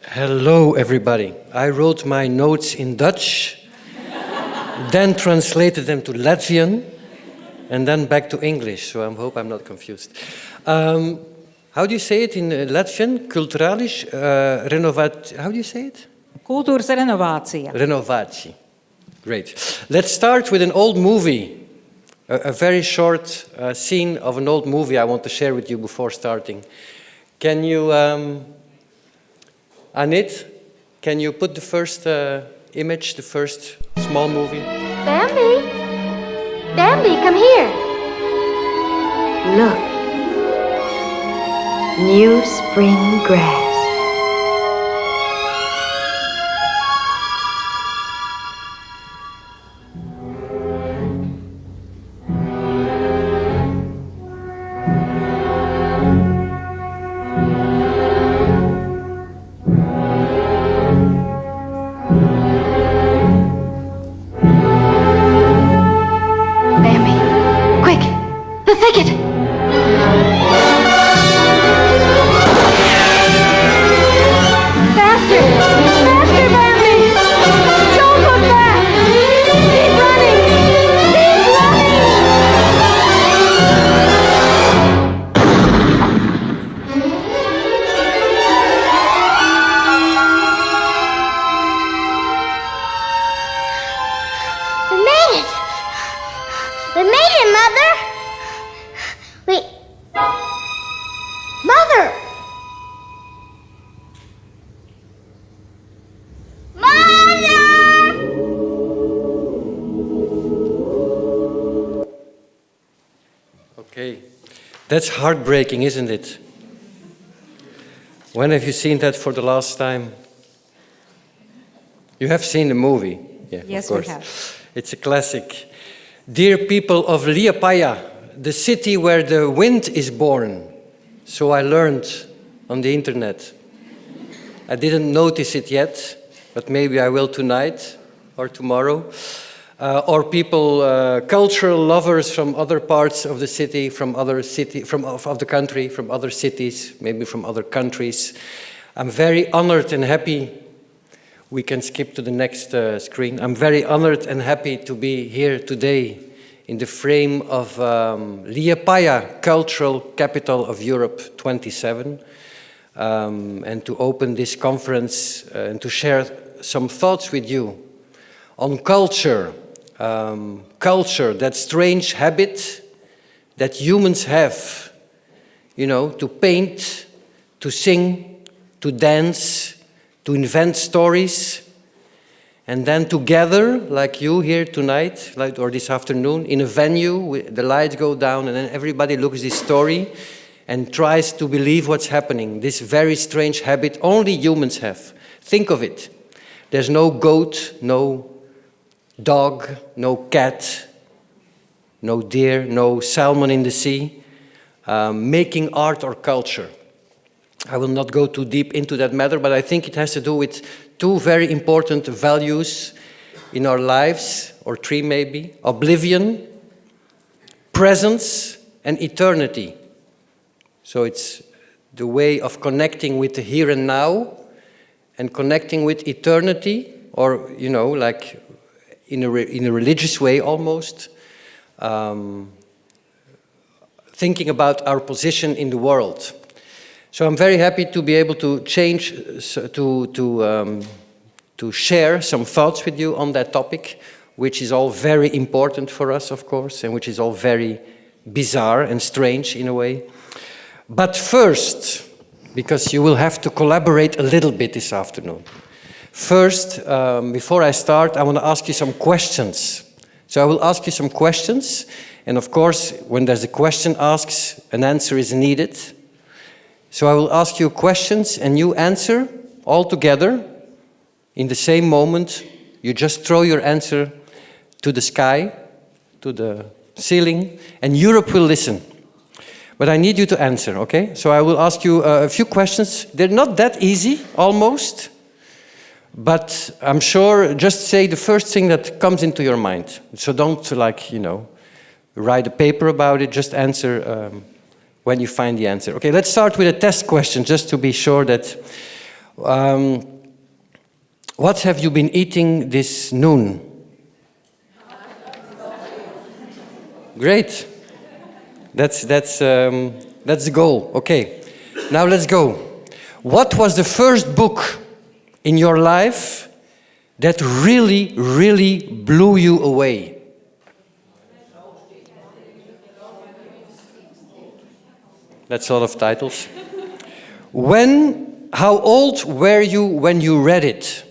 Hello, everybody. I wrote my notes in Dutch, then translated them to Latvian, and then back to English, so I hope I'm not confused. How do you say it in Latvian? Culturālis renovat... How do you say it? Kultūras renovācija. Renovācija. Great. Let's start with an old movie. A very short scene of an old movie I want to share with you before starting. Can you... Anit, can you put the first image, the first small movie? Bambi! Bambi, come here! Look. New spring grass. Okay, that's heartbreaking, isn't it? When have you seen that for the last time? You have seen the movie? Yeah, Yes, of course. we have. It's a classic. Dear people of Liepaja, the city where the wind is born. So I learned on the internet. I didn't notice it yet, but maybe I will tonight or tomorrow. Or people, cultural lovers from other parts of the city, from of the country, from other cities, maybe from other countries. I'm very honored and happy. We can skip to the next screen. I'm very honored and happy to be here today in the frame of Liepaja, Cultural Capital of Europe 27, and to open this conference and to share some thoughts with you on culture. Culture, that strange habit that humans have, you know, to paint, to sing, to dance, to invent stories, and then together, like you here tonight, or this afternoon, in a venue, the lights go down, and then everybody looks at this story and tries to believe what's happening. This very strange habit only humans have. Think of it. There's no goat, no dog, no cat, no deer, no salmon in the sea, making art or culture. I will not go too deep into that matter, but I think it has to do with two very important values in our lives, or three maybe: oblivion, presence, and eternity. So it's the way of connecting with the here and now and connecting with eternity, or, you know, like in a religious way almost, thinking about our position in the world. So I'm very happy to be able to to share some thoughts with you on that topic, which is all very important for us, of course, and which is all very bizarre and strange in a way. But first, because you will have to collaborate a little bit this afternoon. First, before I start, I want to ask you some questions. So I will ask you some questions, and of course, when there's a question asked, an answer is needed. So I will ask you questions, and you answer all together in the same moment. You just throw your answer to the sky, to the ceiling, and Europe will listen. But I need you to answer, okay? So I will ask you a few questions. They're not that easy, almost. But I'm sure, just say the first thing that comes into your mind. So don't, like, you know, write a paper about it. Just answer when you find the answer. Okay, let's start with a test question, just to be sure that What have you been eating this noon? Great. That's the goal. Okay. Now let's go. What was the first book in your life that really, really blew you away? That's a lot of titles. How old were you when you read it?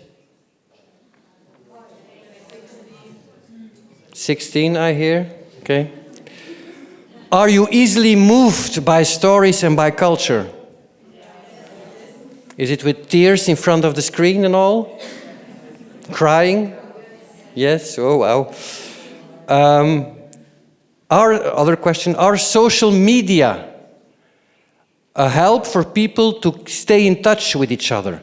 16, I hear. Okay. Are you easily moved by stories and by culture? Is it with tears in front of the screen and all? Crying? Yes? Oh, wow. Other question, are social media a help for people to stay in touch with each other?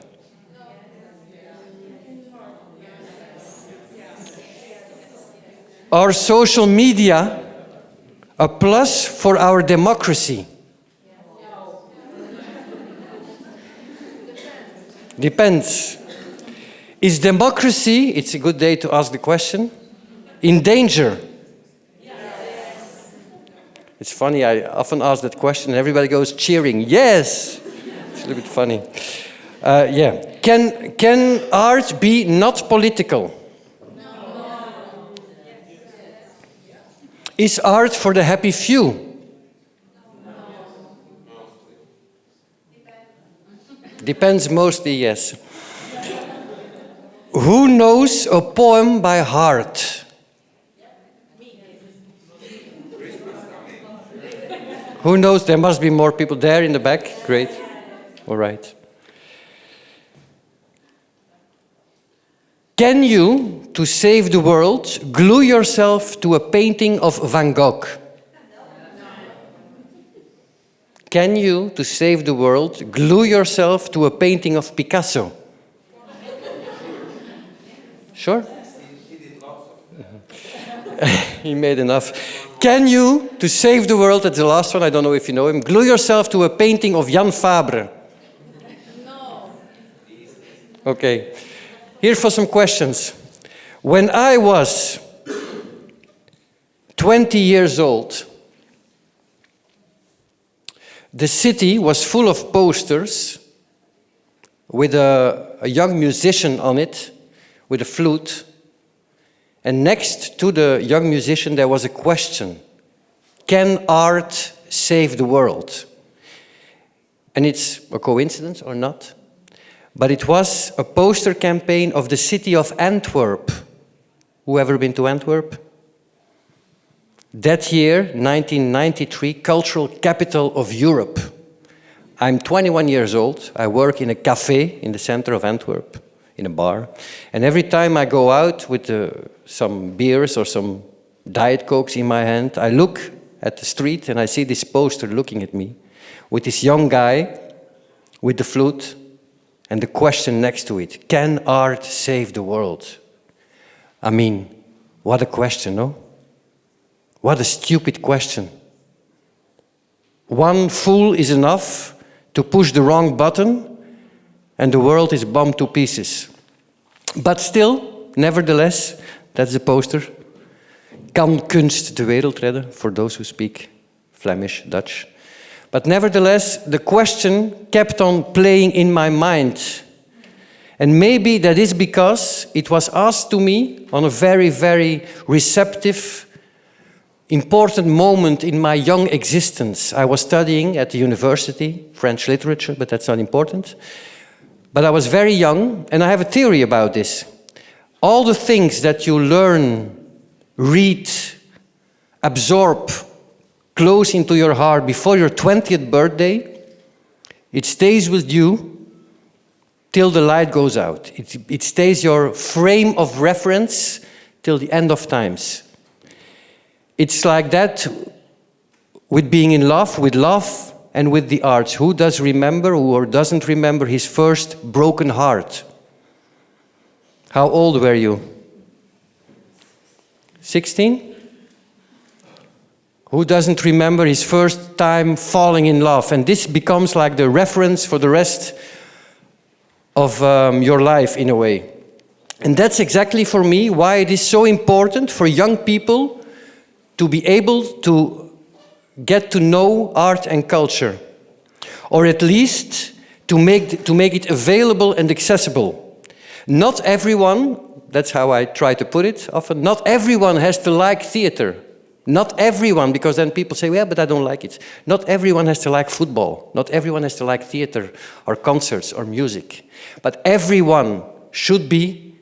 Are social media a plus for our democracy? Depends. Is democracy, it's a good day to ask the question, in danger? Yes. It's funny, I often ask that question and everybody goes cheering, yes! It's a little bit funny. Yeah. Can art be not political? No. Is art for the happy few? Depends mostly, yes. Who knows a poem by heart? Who knows? There must be more people there in the back. Great. All right. Can you, to save the world, glue yourself to a painting of Van Gogh? Can you, to save the world, glue yourself to a painting of Picasso? Sure? He made enough. Can you, to save the world, that's the last one, I don't know if you know him, glue yourself to a painting of Jan Fabre? No. Okay. Here for some questions. When I was 20 years old, the city was full of posters with a young musician on it, with a flute. And next to the young musician, there was a question. Can art save the world? And it's a coincidence or not, but it was a poster campaign of the city of Antwerp. Who ever been to Antwerp? That year, 1993, cultural capital of Europe. I'm 21 years old. I work in a cafe in the center of Antwerp, in a bar. And every time I go out with some beers or some Diet Cokes in my hand, I look at the street and I see this poster looking at me with this young guy with the flute and the question next to it. Can art save the world? I mean, what a question, no? What a stupid question. One fool is enough to push the wrong button and the world is bombed to pieces. But still, nevertheless, that's the poster. Kan kunst de wereld redden? For those who speak Flemish, Dutch. But nevertheless, the question kept on playing in my mind. And maybe that is because it was asked to me on a very, very receptive, important moment in my young existence. I was studying at the university, French literature, but that's not important. But I was very young, and I have a theory about this. All the things that you learn, read, absorb, close into your heart before your 20th birthday, it stays with you till the light goes out. It stays your frame of reference till the end of times. It's like that with being in love, and with the arts. Who does remember or doesn't remember his first broken heart? How old were you? 16? Who doesn't remember his first time falling in love? And this becomes like the reference for the rest of your life in a way. And that's exactly for me why it is so important for young people to be able to get to know art and culture, or at least to make it available and accessible. Not everyone, that's how I try to put it often, not everyone has to like theater. Not everyone, because then people say, well, but I don't like it. Not everyone has to like football. Not everyone has to like theater or concerts or music. But everyone should be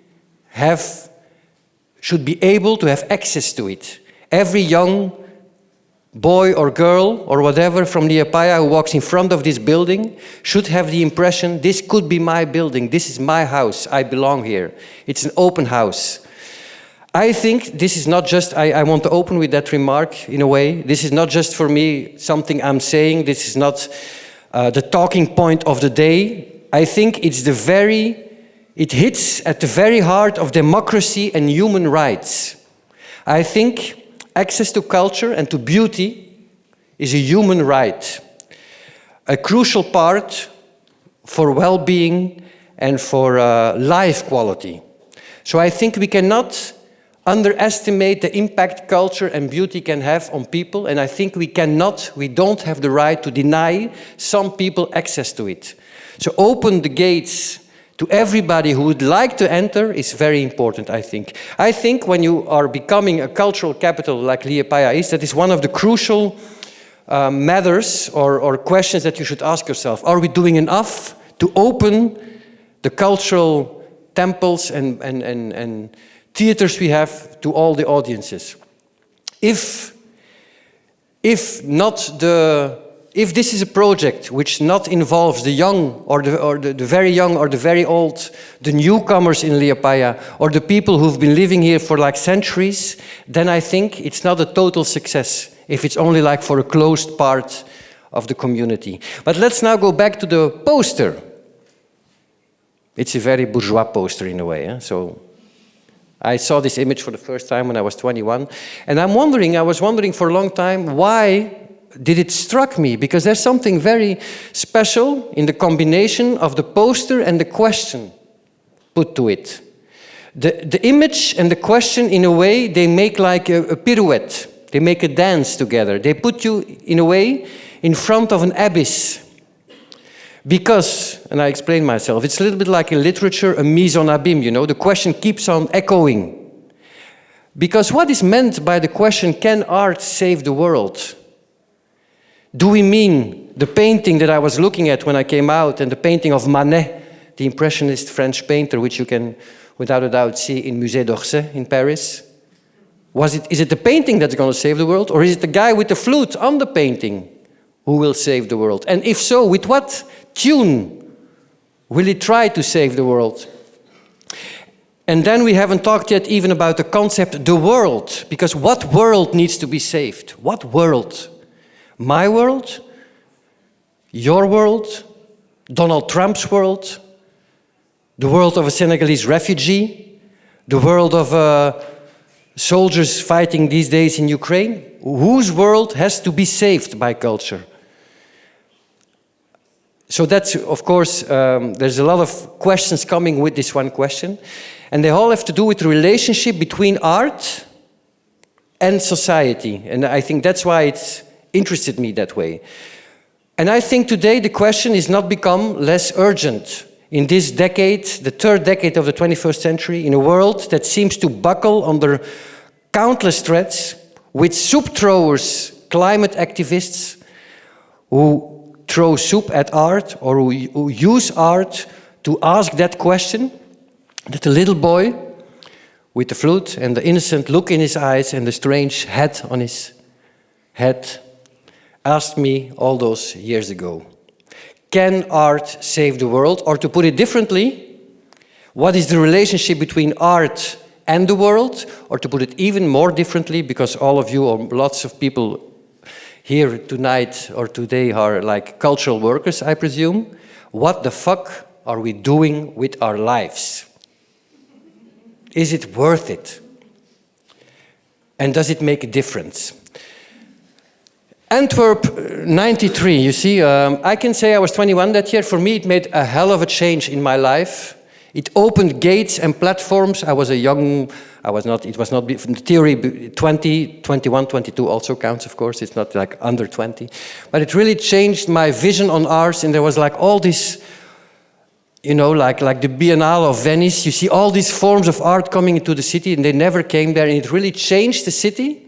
able to have access to it. Every young boy or girl or whatever from Liepaja who walks in front of this building should have the impression, this could be my building, this is my house, I belong here. It's an open house. I think this is not just, I want to open with that remark in a way, this is not just for me something I'm saying, this is not the talking point of the day. I think it hits at the very heart of democracy and human rights. I think access to culture and to beauty is a human right, a crucial part for well-being and for life quality. So I think we cannot underestimate the impact culture and beauty can have on people, and I think we don't have the right to deny some people access to it. So open the gates to everybody who would like to enter is very important, I think. I think when you are becoming a cultural capital like Liepaja is, that is one of the crucial matters or questions that you should ask yourself. Are we doing enough to open the cultural temples and theaters we have to all the audiences? If this is a project which not involves the young or the very young or the very old, the newcomers in Liepaja or the people who've been living here for like centuries, then I think it's not a total success if it's only like for a closed part of the community. But let's now go back to the poster. It's a very bourgeois poster in a way. So I saw this image for the first time when I was 21. And I was wondering for a long time, why did it struck me? Because there's something very special in the combination of the poster and the question put to it. The image and the question, in a way, they make like a pirouette. They make a dance together. They put you, in a way, in front of an abyss. Because, and I explain myself, it's a little bit like in literature, a mise en abîme, you know, the question keeps on echoing. Because what is meant by the question, can art save the world? Do we mean the painting that I was looking at when I came out, and the painting of Manet, the Impressionist French painter, which you can, without a doubt, see in Musée d'Orsay in Paris? Is it the painting that's going to save the world, or is it the guy with the flute on the painting who will save the world? And if so, with what tune will he try to save the world? And then we haven't talked yet even about the concept, the world, because what world needs to be saved? What world? My world? Your world? Donald Trump's world? The world of a Senegalese refugee? The world of soldiers fighting these days in Ukraine? Whose world has to be saved by culture? So that's, of course, there's a lot of questions coming with this one question. And they all have to do with the relationship between art and society. And I think that's why it's interested me that way. And I think today the question is not become less urgent. In this decade, the third decade of the 21st century, in a world that seems to buckle under countless threats, with soup throwers, climate activists, who throw soup at art or who use art to ask that question, that the little boy with the flute and the innocent look in his eyes and the strange hat on his head asked me all those years ago. Can art save the world? Or to put it differently, what is the relationship between art and the world? Or to put it even more differently, because all of you or lots of people here tonight or today are like cultural workers, I presume. What the fuck are we doing with our lives? Is it worth it? And does it make a difference? Antwerp, 93, you see. I can say I was 21 that year. For me, it made a hell of a change in my life. It opened gates and platforms. I was not, it was not, in theory, 20, 21, 22 also counts, of course. It's not like under 20. But it really changed my vision on arts, and there was like all this, you know, like the Biennale of Venice. You see all these forms of art coming into the city, and they never came there, and it really changed the city.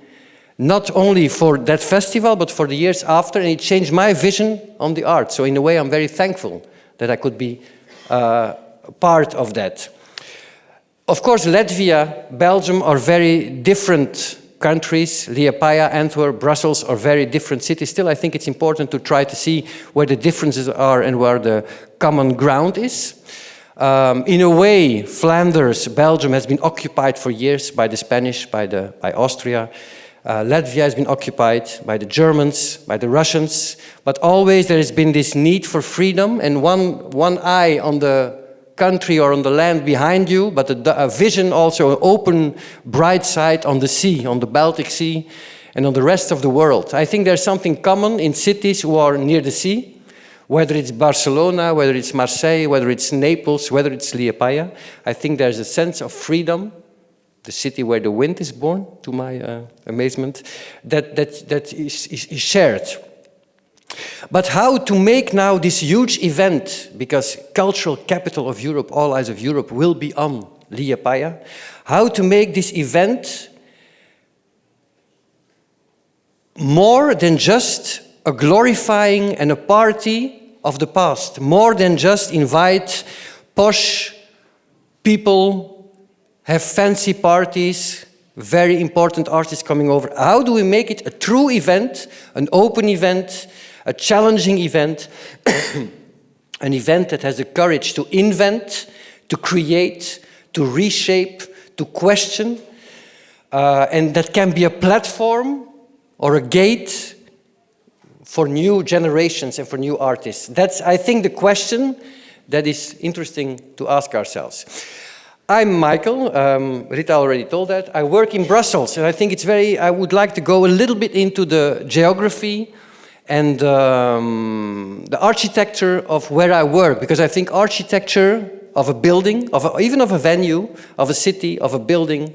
Not only for that festival, but for the years after, and it changed my vision on the art. So in a way, I'm very thankful that I could be part of that. Of course, Latvia, Belgium are very different countries. Liepaja, Antwerp, Brussels are very different cities. Still, I think it's important to try to see where the differences are and where the common ground is. In a way, Flanders, Belgium has been occupied for years by the Spanish, by Austria. Latvia has been occupied by the Germans, by the Russians, but always there has been this need for freedom and one eye on the country or on the land behind you, but a vision also, an open, bright side on the sea, on the Baltic Sea, and on the rest of the world. I think there's something common in cities who are near the sea, whether it's Barcelona, whether it's Marseille, whether it's Naples, whether it's Liepaja. I think there's a sense of freedom, the city where the wind is born, to my amazement, that is shared. But how to make now this huge event, because cultural capital of Europe, all eyes of Europe, will be on Liepaja, how to make this event more than just a glorifying and a party of the past, more than just invite posh people, have fancy parties, very important artists coming over. How do we make it a true event, an open event, a challenging event, an event that has the courage to invent, to create, to reshape, to question, and that can be a platform or a gate for new generations and for new artists? That's, I think, the question that is interesting to ask ourselves. I'm Michael, Rita already told that. I work in Brussels, and I think I would like to go a little bit into the geography and the architecture of where I work, because I think architecture of a building, even of a venue, of a city, of a building,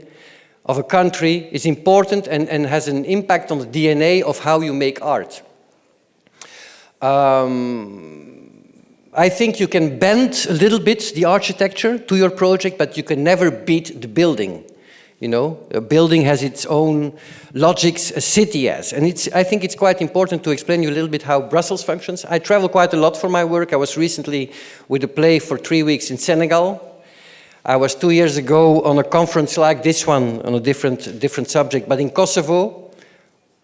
of a country is important and has an impact on the DNA of how you make art. I think you can bend a little bit the architecture to your project, but you can never beat the building. You know, a building has its own logics, a city has. And I think it's quite important to explain you a little bit how Brussels functions. I travel quite a lot for my work. I was recently with a play for 3 weeks in Senegal. I was 2 years ago on a conference like this one on a different subject, but in Kosovo,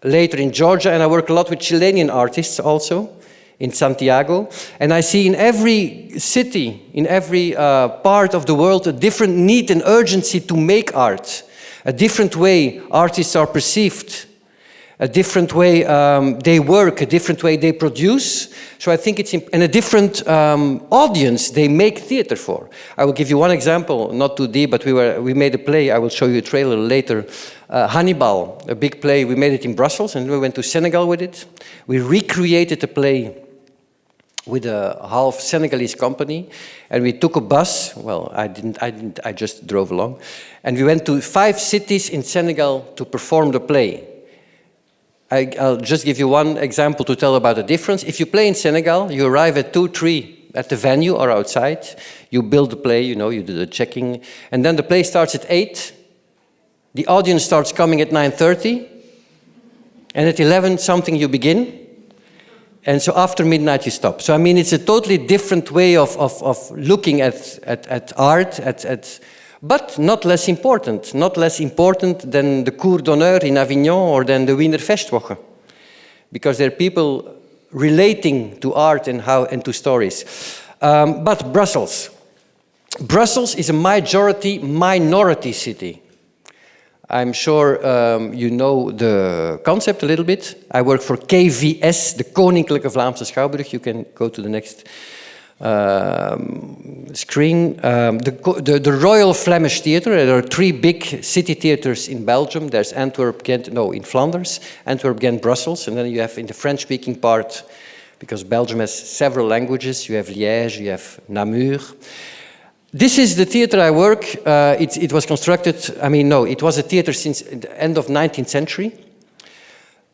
later in Georgia, and I work a lot with Chilean artists also, in Santiago, and I see in every city, in every part of the world, a different need and urgency to make art, a different way artists are perceived, a different way they work, a different way they produce. So I think it's and a different audience they make theater for. I will give you one example, not too deep, but we made a play. I will show you a trailer later. Hannibal, a big play. We made it in Brussels, and we went to Senegal with it. We recreated the play with a half Senegalese company, and we took a bus. Well, I didn't, I just drove along. And we went to 5 cities in Senegal to perform the play. I'll just give you one example to tell about the difference. If you play in Senegal, you arrive at 2, 3 at the venue or outside. You build the play, you know, you do the checking. And then the play starts at 8. The audience starts coming at 9:30. And at 11 something you begin. And so after midnight you stop. So I mean, it's a totally different way of looking at art, but not less important. Not less important than the Cours d'honneur in Avignon or than the Wiener Festwoche. Because there are people relating to art and to stories. But Brussels. Brussels is a minority city. I'm sure you know the concept a little bit. I work for KVS, the Koninklijke Vlaamse Schouwburg. You can go to the next screen. The Royal Flemish Theatre. There are 3 big city theatres in Belgium. There's Antwerp, Ghent, no, in Flanders, Antwerp, Ghent, Brussels. And then you have in the French-speaking part, because Belgium has several languages, you have Liège, you have Namur. This is the theatre I work. It was constructed, it was a theatre since the end of 19th century.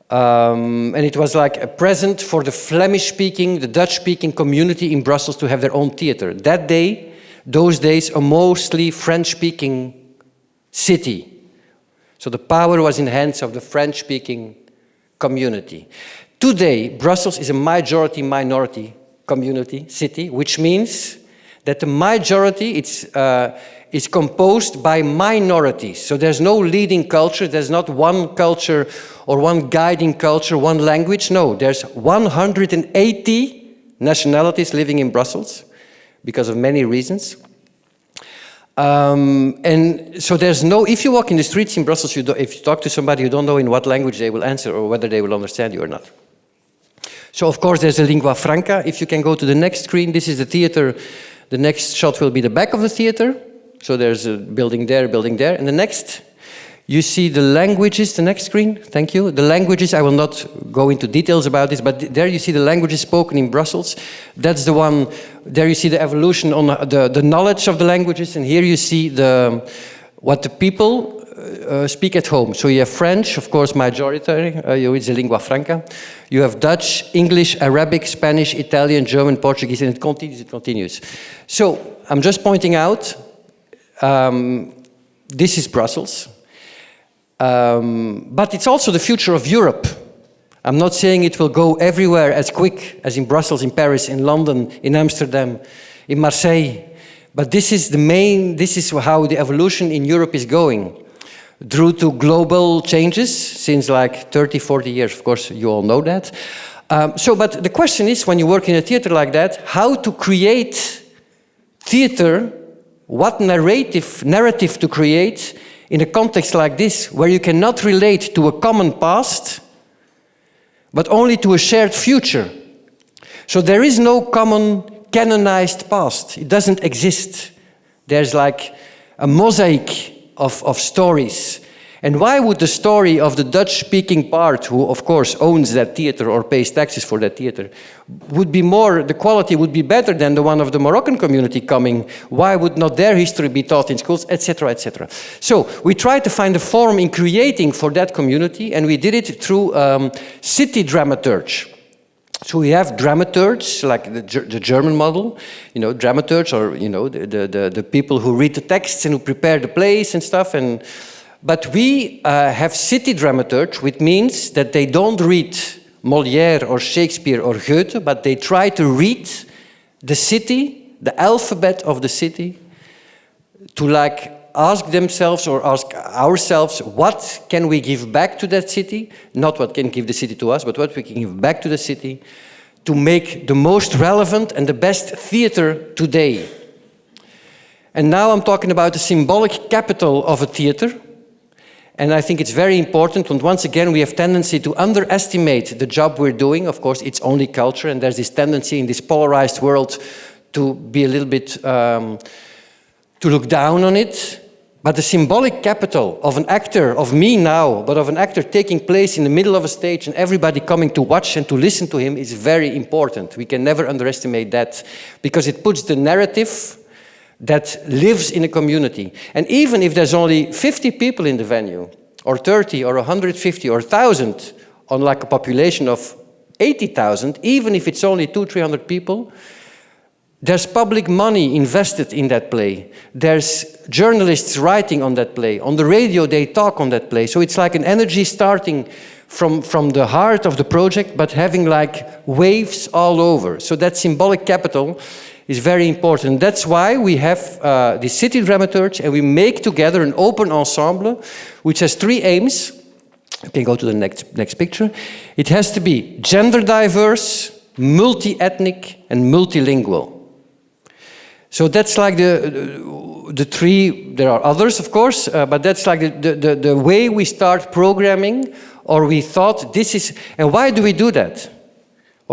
And it was like a present for the Flemish-speaking, the Dutch-speaking community in Brussels to have their own theatre. Those days, a mostly French-speaking city. So the power was in the hands of the French-speaking community. Today, Brussels is a majority-minority community, city, which means that the majority is composed by minorities. So there's no leading culture, there's not one culture or one guiding culture, one language. No, there's 180 nationalities living in Brussels because of many reasons. And so there's no, if you walk in the streets in Brussels, if you talk to somebody, you don't know in what language they will answer or whether they will understand you or not. So of course there's a lingua franca. If you can go to the next screen, this is the theater. The next shot will be the back of the theater. So there's a building there, and the next, you see the languages, the next screen, thank you. The languages, I will not go into details about this, but there you see the languages spoken in Brussels. That's the one, there you see the evolution on the knowledge of the languages, and here you see what the people speak at home. So you have French, of course, majority, it's a lingua franca. You have Dutch, English, Arabic, Spanish, Italian, German, Portuguese, and it continues. So I'm just pointing out, this is Brussels, but it's also the future of Europe. I'm not saying it will go everywhere as quick as in Brussels, in Paris, in London, in Amsterdam, in Marseille, but this is how the evolution in Europe is going. Due to global changes since like 30, 40 years, of course, you all know that. But the question is, when you work in a theater like that, how to create theater, what narrative to create in a context like this, where you cannot relate to a common past, but only to a shared future. So there is no common canonized past. It doesn't exist. There's like a mosaic of stories. And why would the story of the Dutch-speaking part, who of course owns that theater or pays taxes for that theater, the quality would be better than the one of the Moroccan community coming? Why would not their history be taught in schools, etc., etc.? So we tried to find a form in creating for that community, and we did it through city dramaturge. So we have dramaturgs, like the German model, dramaturgs, or the people who read the texts and who prepare the plays and stuff. But we have city dramaturgs, which means that they don't read Molière or Shakespeare or Goethe, but they try to read the city, the alphabet of the city, to ask themselves or ask ourselves, what can we give back to that city? Not what can give the city to us, but what we can give back to the city to make the most relevant and the best theater today. And now I'm talking about the symbolic capital of a theater. And I think it's very important, and once again we have tendency to underestimate the job we're doing. Of course, it's only culture, and there's this tendency in this polarized world to be a little bit, to look down on it. But the symbolic capital of an actor, of me now, but of an actor taking place in the middle of a stage and everybody coming to watch and to listen to him is very important. We can never underestimate that, because it puts the narrative that lives in a community. And even if there's only 50 people in the venue, or 30, or 150, or 1,000, on like a population of 80,000, even if it's only 200-300 people, there's public money invested in that play. There's journalists writing on that play. On the radio, they talk on that play. So it's like an energy starting from the heart of the project, but having like waves all over. So that symbolic capital is very important. That's why we have the city dramaturge, and we make together an open ensemble, which has 3 aims. You can go to the next picture. It has to be gender diverse, multi-ethnic, and multilingual. So that's like the 3, there are others of course, but that's like the way we start programming, or we thought this is, and why do we do that?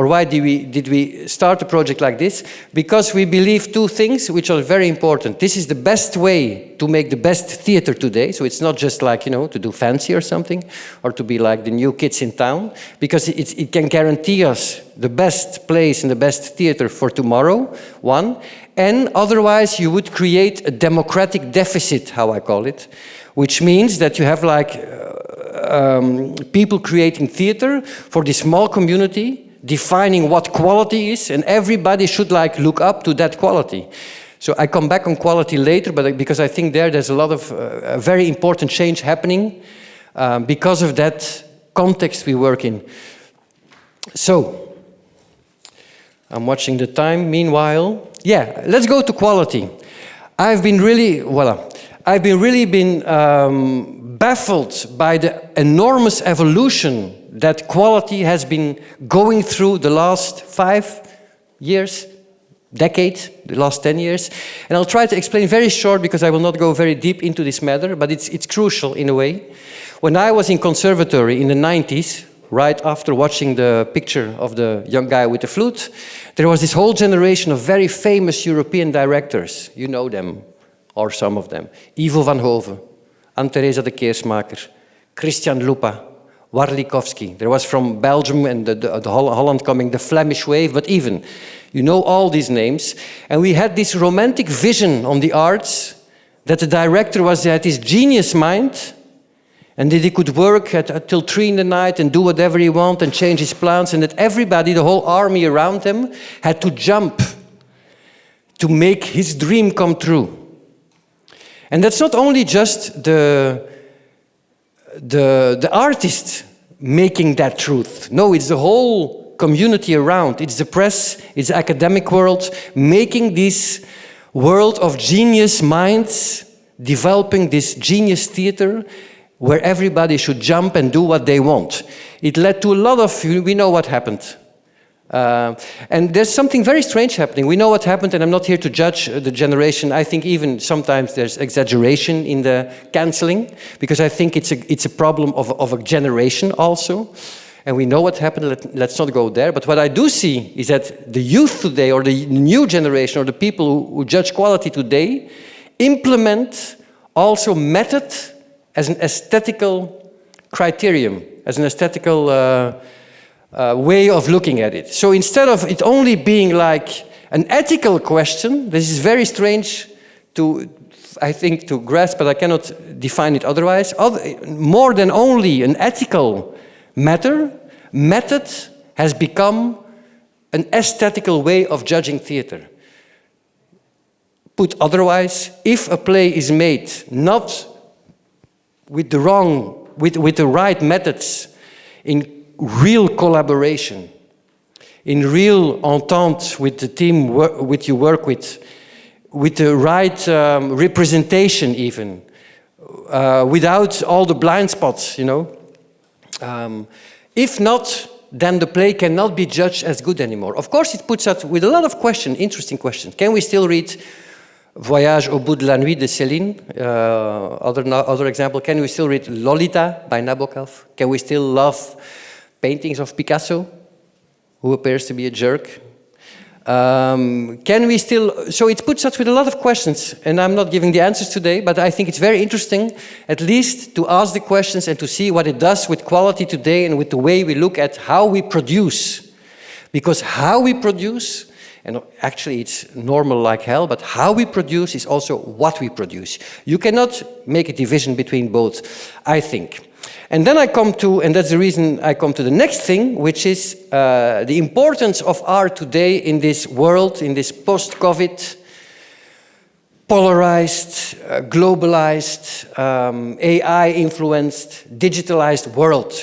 Or why did we start a project like this? Because we believe two things which are very important. This is the best way to make the best theater today. So it's not just like, to do fancy or something, or to be like the new kids in town, because it can guarantee us the best place and the best theater for tomorrow, one. And otherwise you would create a democratic deficit, how I call it, which means that you have like people creating theater for this small community, defining what quality is, and everybody should like look up to that quality. So I come back on quality later, but because I think there's a lot of very important change happening because of that context we work in. So I'm watching the time. Meanwhile, let's go to quality. I've been really baffled by the enormous evolution that quality has been going through the last 5 years, decade, the last 10 years. And I'll try to explain very short because I will not go very deep into this matter, but it's crucial in a way. When I was in conservatory in the 90s, right after watching the picture of the young guy with the flute, there was this whole generation of very famous European directors. You know them, or some of them. Ivo van Hove, Anne-Theresa de Keersmaker, Christian Lupa, Warlikowski. There was from Belgium and the Holland coming the Flemish wave, but even, all these names. And we had this romantic vision on the arts that the director had this genius mind and that he could work till 3 in the night and do whatever he wanted and change his plans, and that everybody, the whole army around him, had to jump to make his dream come true. And that's not only just the artist making that truth. No, it's the whole community around. It's the press, it's the academic world, making this world of genius minds, developing this genius theater where everybody should jump and do what they want. It led to a lot of, we know what happened. And there's something very strange happening. We know what happened, and I'm not here to judge the generation. I think even sometimes there's exaggeration in the canceling, because I think it's a problem of a generation also. And we know what happened, let's not go there. But what I do see is that the youth today, or the new generation, or the people who judge quality today, implement also method as an aesthetical criterion, as an aesthetical way of looking at it. So instead of it only being like an ethical question, this is very strange I think, to grasp, but I cannot define it otherwise. More than only an ethical method has become an aesthetical way of judging theater. Put otherwise, if a play is made not with the right methods, in real collaboration, in real entente with the team which you work with the right representation even, without all the blind spots, if not, then the play cannot be judged as good anymore. Of course, it puts us with a lot of questions, interesting questions. Can we still read Voyage au bout de la nuit de Céline? Other example, can we still read Lolita by Nabokov? Can we still love paintings of Picasso, who appears to be a jerk? Can we still... So it puts us with a lot of questions, and I'm not giving the answers today, but I think it's very interesting, at least to ask the questions and to see what it does with quality today and with the way we look at how we produce. Because how we produce, and actually it's normal like hell, but how we produce is also what we produce. You cannot make a division between both, I think. And then I come to, and that's the reason I come to the next thing, which is the importance of art today in this world, in this post-COVID, polarized, globalized, AI-influenced, digitalized world.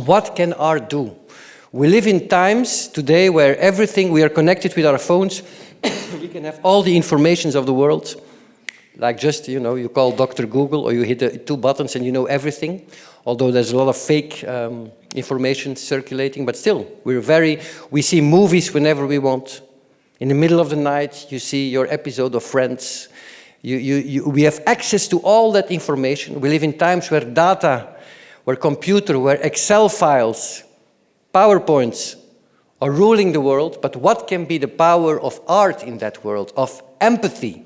What can art do? We live in times today where everything, we are connected with our phones. We can have all the informations of the world. Like just, you call Dr. Google or you hit the 2 buttons and you know everything. Although there's a lot of fake information circulating, but still, we see movies whenever we want. In the middle of the night, you see your episode of Friends. We have access to all that information. We live in times where data, where computer, where Excel files, PowerPoints or ruling the world, but what can be the power of art in that world, of empathy.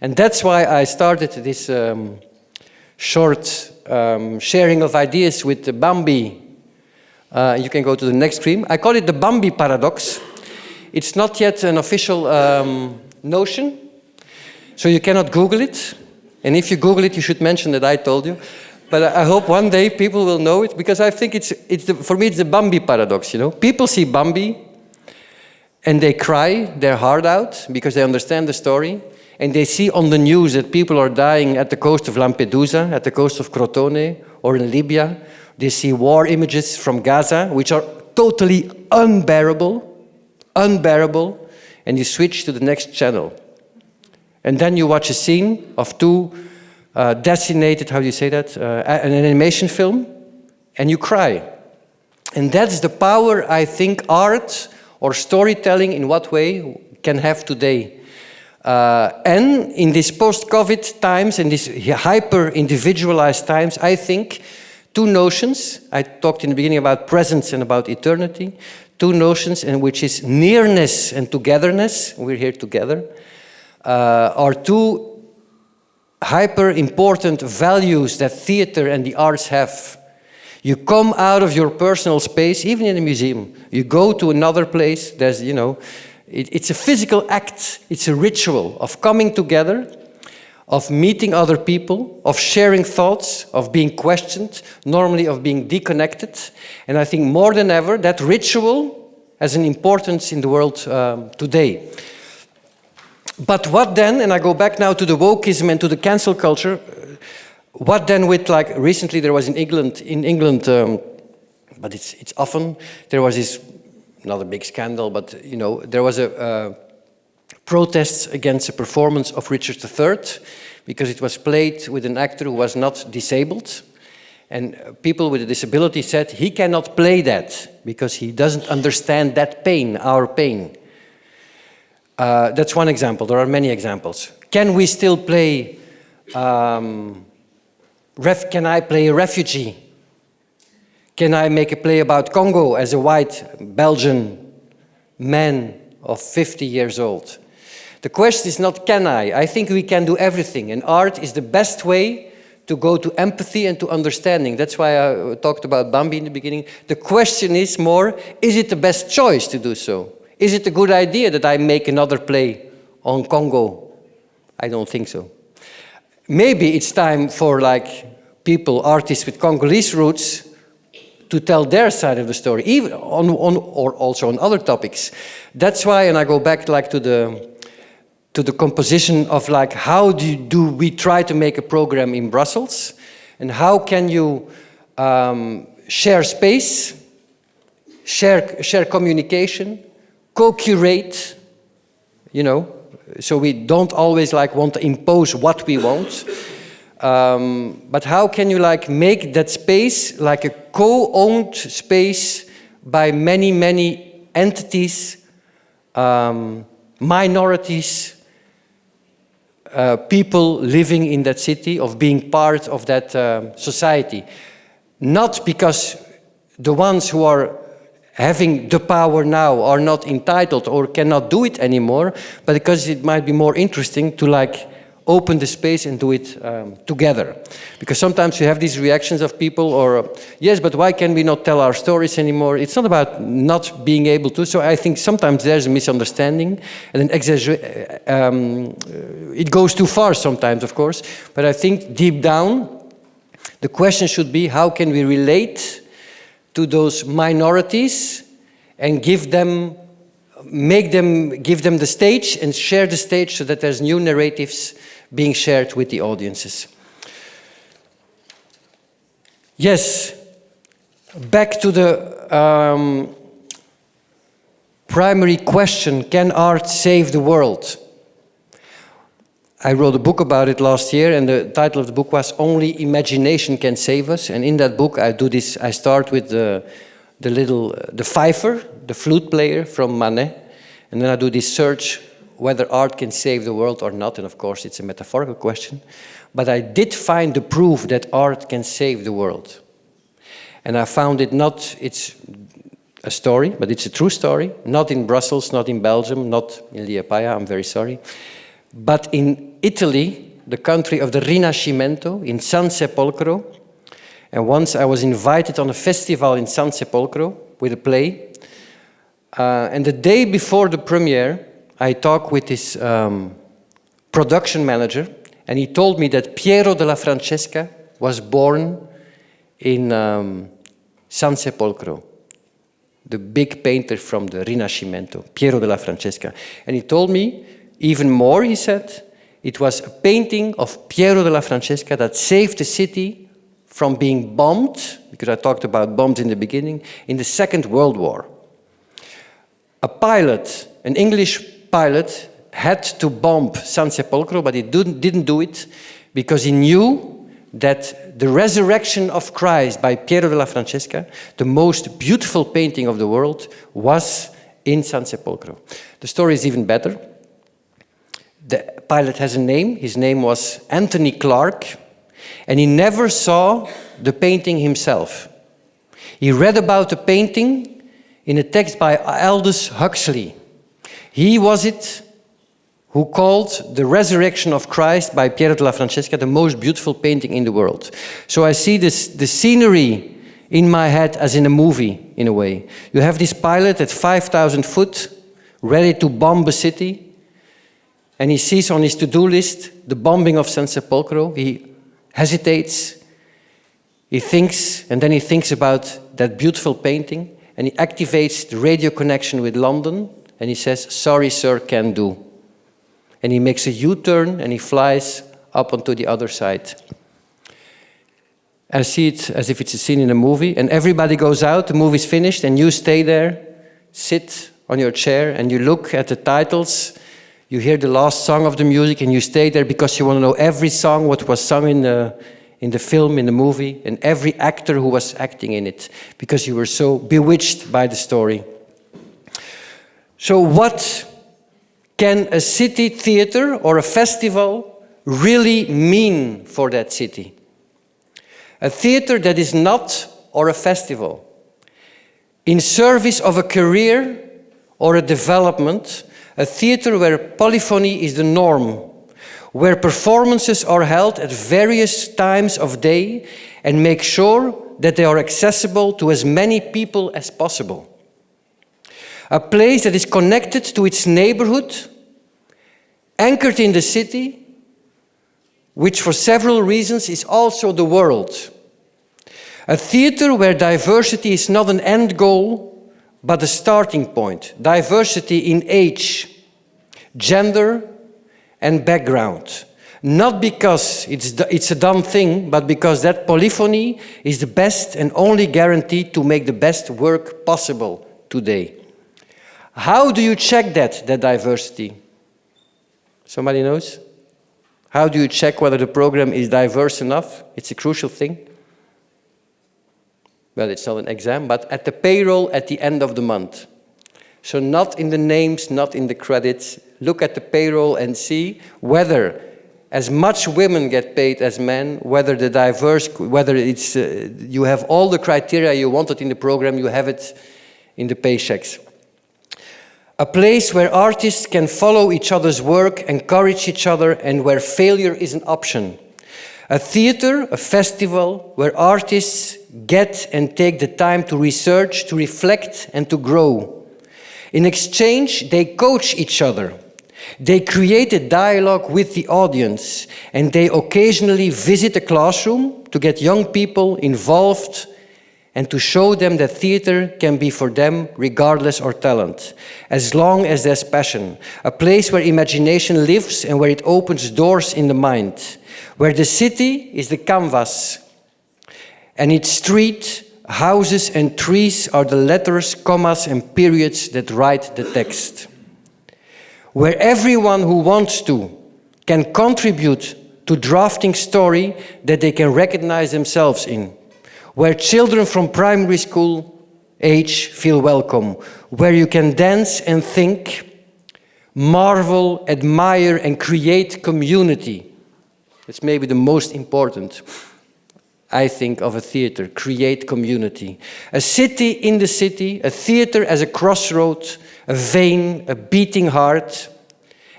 And that's why I started this short sharing of ideas with the Bambi. You can go to the next screen. I call it the Bambi paradox. It's not yet an official notion, so you cannot Google it. And if you Google it, you should mention that I told you. But I hope one day people will know it, because I think for me it's the Bambi paradox, you know. People see Bambi and they cry their heart out because they understand the story, and they see on the news that people are dying at the coast of Lampedusa, at the coast of Crotone, or in Libya. They see war images from Gaza, which are totally unbearable, and you switch to the next channel. And then you watch a scene of two designated, how do you say that, an animation film, and you cry. And that's the power, I think, art or storytelling in what way can have today. And in these post-COVID times, in these hyper-individualized times, I think two notions, I talked in the beginning about presence and about eternity, two notions, and which is nearness and togetherness, we're here together, are two hyper-important values that theater and the arts have. You come out of your personal space, even in a museum. You go to another place, there's, you know, it's a physical act, it's a ritual of coming together, of meeting other people, of sharing thoughts, of being questioned, normally of being deconnected. And I think more than ever, that ritual has an importance in the world today. But what then, and I go back now to the wokeism and to the cancel culture, what then with, like, recently there was in England, but it's often, there was this, not a big scandal, but, you know, there was a protest against a performance of Richard III, because it was played with an actor who was not disabled. And people with a disability said, he cannot play that, because he doesn't understand that pain, our pain. That's one example. There are many examples. Can we still play, can I play a refugee? Can I make a play about Congo as a white Belgian man of 50 years old? The question is not can I. I think we can do everything, and art is the best way to go to empathy and to understanding. That's why I talked about Bambi in the beginning. The question is more, is it the best choice to do so? Is it a good idea that I make another play on Congo? I don't think so. Maybe it's time for, like, people, artists with Congolese roots, to tell their side of the story, even or also on other topics. That's why, and I go back, like, to the composition of, like, how do we try to make a program in Brussels, and how can you share space, share communication, co-curate, you know, so we don't always, like, want to impose what we want. But how can you, like, make that space like a co-owned space by many, many entities, minorities, people living in that city, of being part of that society. Not because the ones who are having the power now are not entitled or cannot do it anymore, but because it might be more interesting to, like, open the space and do it together. Because sometimes you have these reactions of people, or, yes, but why can we not tell our stories anymore? It's not about not being able to. So I think sometimes there's a misunderstanding, and then it goes too far sometimes, of course. But I think deep down, the question should be, how can we relate to those minorities and give them the stage and share the stage, so that there's new narratives being shared with the audiences. Yes, back to the primary question, can art save the world? I wrote a book about it last year, and the title of the book was Only Imagination Can Save Us. And in that book I start with the fifer, the flute player from Manet, and then I do this search whether art can save the world or not, and of course it's a metaphorical question, but I did find the proof that art can save the world. And I found it's a story, but it's a true story, not in Brussels, not in Belgium, not in Liepaja, I'm very sorry, but in Italy, the country of the Rinascimento, in San Sepolcro. And once I was invited on a festival in San Sepolcro with a play. And the day before the premiere, I talked with this production manager, and he told me that Piero della Francesca was born in San Sepolcro, the big painter from the Rinascimento, Piero della Francesca. And he told me, even more, he said, it was a painting of Piero della Francesca that saved the city from being bombed, because I talked about bombs in the beginning, in the Second World War. A pilot, an English pilot, had to bomb San Sepolcro, but he didn't do it because he knew that the resurrection of Christ by Piero della Francesca, the most beautiful painting of the world, was in San Sepolcro. The story is even better. The pilot has a name. His name was Anthony Clark, and he never saw the painting himself. He read about the painting in a text by Aldous Huxley. He was it who called the resurrection of Christ by Piero della Francesca the most beautiful painting in the world. So I see the scenery in my head as in a movie, in a way. You have this pilot at 5,000 foot, ready to bomb a city, and he sees on his to-do list the bombing of San Sepolcro. He hesitates, he thinks, and then he thinks about that beautiful painting, and he activates the radio connection with London, and he says, "Sorry, sir, can do." And he makes a U-turn and he flies up onto the other side. I see it as if it's a scene in a movie, and everybody goes out, the movie's finished, and you stay there, sit on your chair, and you look at the titles, you hear the last song of the music, and you stay there because you want to know every song, what was sung in the film, in the movie, and every actor who was acting in it, because you were so bewitched by the story. So what can a city theater or a festival really mean for that city? A theater that is not, or a festival, in service of a career or a development, a theater where polyphony is the norm, where performances are held at various times of day and make sure that they are accessible to as many people as possible. A place that is connected to its neighborhood, anchored in the city, which for several reasons is also the world. A theater where diversity is not an end goal, but a starting point. Diversity in age, gender, and background. Not because it's a done thing, but because that polyphony is the best and only guarantee to make the best work possible today. How do you check that diversity? Somebody knows? How do you check whether the program is diverse enough? It's a crucial thing. Well, it's not an exam, but at the payroll at the end of the month. So not in the names, not in the credits. Look at the payroll and see whether as much women get paid as men, whether the diverse, whether it's you have all the criteria you wanted in the program, you have it in the paychecks. A place where artists can follow each other's work, encourage each other, and where failure is an option. A theater, a festival, where artists get and take the time to research, to reflect, and to grow. In exchange, they coach each other. They create a dialogue with the audience, and they occasionally visit a classroom to get young people involved and to show them that theater can be for them regardless of talent, as long as there's passion. A place where imagination lives and where it opens doors in the mind, where the city is the canvas, and its street, houses and trees are the letters, commas and periods that write the text. Where everyone who wants to can contribute to drafting story that they can recognize themselves in. Where children from primary school age feel welcome. Where you can dance and think, marvel, admire and create community. It's maybe the most important. I think, of a theater. Create community. A city in the city, a theater as a crossroad, a vein, a beating heart,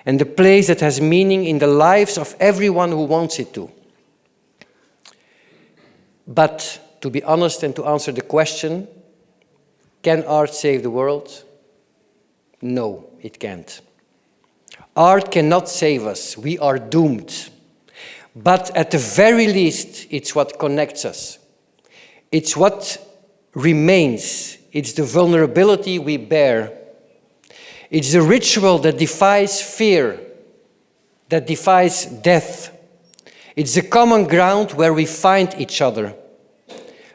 and a place that has meaning in the lives of everyone who wants it to. But to be honest and to answer the question, can art save the world? No, it can't. Art cannot save us. We are doomed. But at the very least, it's what connects us. It's what remains. It's the vulnerability we bear. It's the ritual that defies fear, that defies death. It's the common ground where we find each other,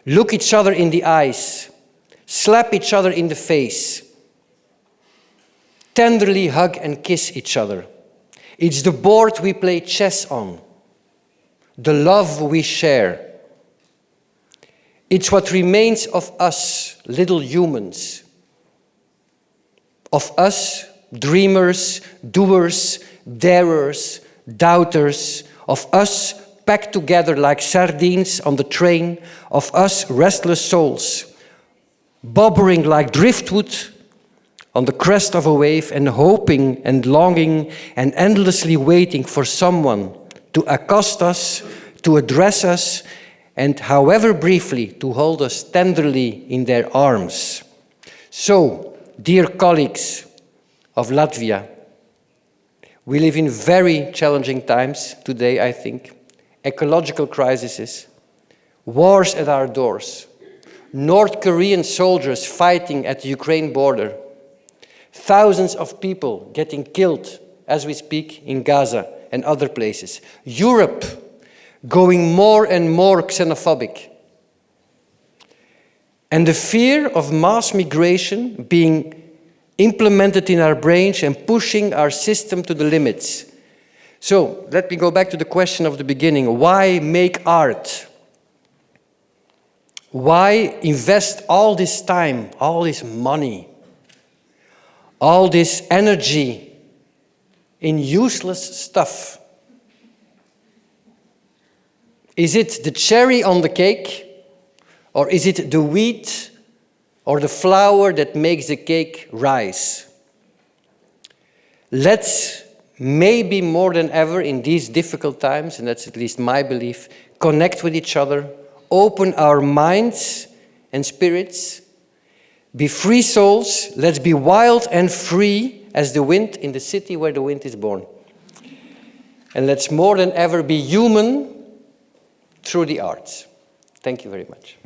look each other in the eyes, slap each other in the face, tenderly hug and kiss each other. It's the board we play chess on, the love we share. It's what remains of us, little humans, of us, dreamers, doers, darers, doubters, of us packed together like sardines on the train, of us restless souls, bobbering like driftwood on the crest of a wave and hoping and longing and endlessly waiting for someone to accost us, to address us, and however briefly, to hold us tenderly in their arms. So, dear colleagues of Latvia, we live in very challenging times today, I think. Ecological crises, wars at our doors, North Korean soldiers fighting at the Ukraine border, thousands of people getting killed as we speak in Gaza and other places. Europe going more and more xenophobic. And the fear of mass migration being implemented in our brains and pushing our system to the limits. So, let me go back to the question of the beginning. Why make art? Why invest all this time, all this money, all this energy in useless stuff? Is it the cherry on the cake, or is it the wheat or the flour that makes the cake rise? Let's, maybe more than ever in these difficult times, and that's at least my belief, connect with each other, open our minds and spirits, be free souls, let's be wild and free as the wind in the city where the wind is born. And let's more than ever be human through the arts. Thank you very much.